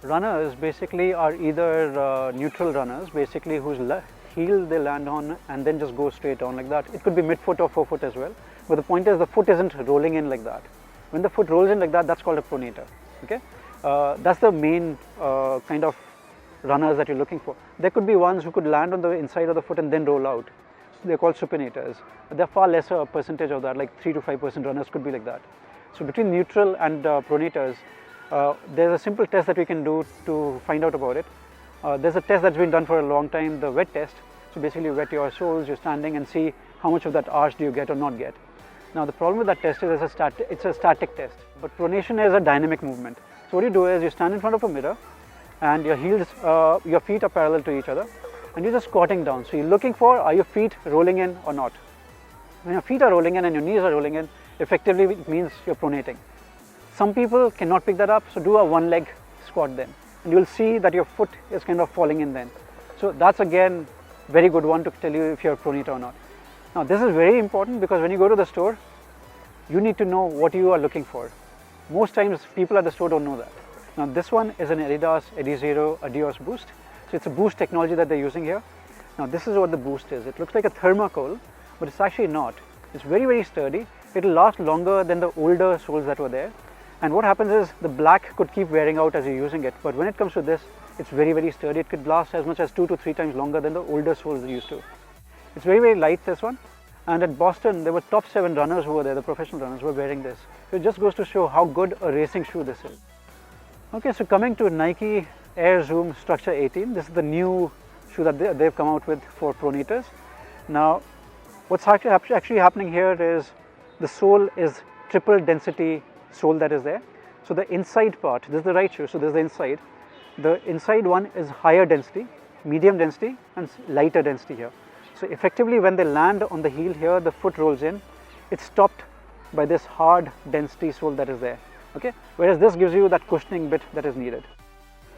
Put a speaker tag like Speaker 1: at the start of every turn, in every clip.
Speaker 1: Runners basically are either neutral runners, basically whose heel they land on and then just go straight on like that. It could be mid-foot or forefoot as well, but the point is the foot isn't rolling in like that. When the foot rolls in like that, that's called a pronator. Okay, that's the main kind of runners that you're looking for. There could be ones who could land on the inside of the foot and then roll out. So they're called supinators. They're far lesser percentage of that, like 3 to 5% runners could be like that. So between neutral and pronators, there's a simple test that we can do to find out about it. There's a test that's been done for a long time, the wet test. So basically you wet your soles, you're standing and see how much of that arch do you get or not get. Now the problem with that test is it's a static test, but pronation is a dynamic movement. So what you do is you stand in front of a mirror and your heels, your feet are parallel to each other and you're just squatting down. So you're looking for, are your feet rolling in or not? When your feet are rolling in and your knees are rolling in, effectively it means you're pronating. Some people cannot pick that up, so do a one leg squat then. And you'll see that your foot is kind of falling in then. So that's again very good one to tell you if you're a pronator or not. Now this is very important because when you go to the store, you need to know what you are looking for. Most times people at the store don't know that. Now this one is an Adidas ADIZERO ADIOS boost. So it's a boost technology that they're using here. Now this is what the boost is. It looks like a thermocol, but it's actually not. It's very, very sturdy. It'll last longer than the older soles that were there. And what happens is the black could keep wearing out as you're using it, but when it comes to this, it's very, very sturdy. It could last as much as 2 to 3 times longer than the older soles used to. It's very, very light, this one. And at Boston, there were top 7 runners who were there, the professional runners who were wearing this. So it just goes to show how good a racing shoe this is. Okay, so coming to Nike Air Zoom Structure 18, this is the new shoe that they've come out with for pronators. Now, what's actually happening here is the sole is triple density sole that is there. So the inside part, this is the right shoe, so this is the inside. The inside one is higher density, medium density and lighter density here. So effectively when they land on the heel here, the foot rolls in, it's stopped by this hard density sole that is there. Okay, whereas this gives you that cushioning bit that is needed.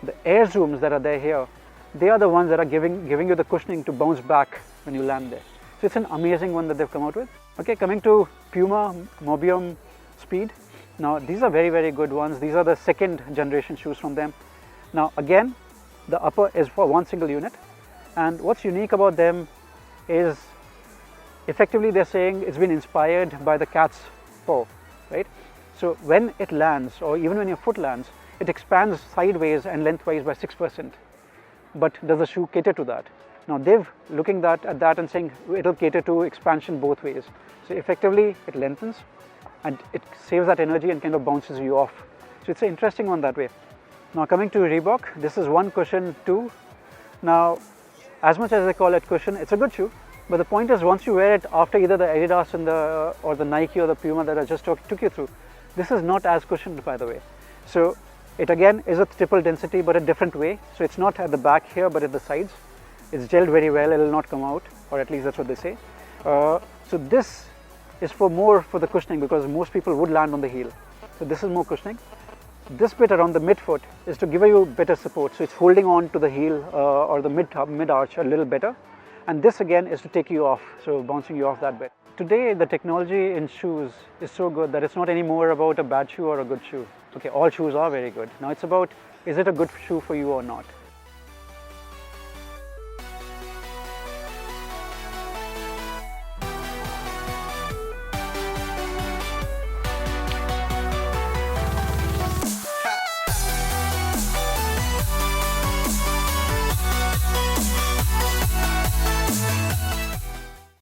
Speaker 1: The air zooms that are there here, they are the ones that are giving you the cushioning to bounce back when you land there. So it's an amazing one that they've come out with. Okay, coming to PUMA MOBIUM Speed. Now these are very, very good ones. These are the 2nd generation shoes from them. Now again, the upper is for one single unit, and what's unique about them is effectively they're saying it's been inspired by the cat's paw, right? So when it lands, or even when your foot lands, it expands sideways and lengthwise by 6%. But does the shoe cater to that? Now they've looking at that and saying it'll cater to expansion both ways. So effectively it lengthens and it saves that energy and kind of bounces you off. So it's an interesting one that way. Now coming to Reebok, this is one cushion 2. Now as much as they call it cushion, it's a good shoe, but the point is once you wear it after either the Adidas and or the Nike or the Puma that I just took you through, this is not as cushioned, by the way. So it again is a triple density but a different way. So it's not at the back here but at the sides. It's gelled very well, it will not come out, or at least that's what they say. So this is more for the cushioning because most people would land on the heel. So this is more cushioning. This bit around the midfoot is to give you better support. So it's holding on to the heel or the mid arch a little better. And this again is to take you off, so bouncing you off that bit. Today the technology in shoes is so good that it's not anymore about a bad shoe or a good shoe. Okay, all shoes are very good. Now it's about, is it a good shoe for you or not?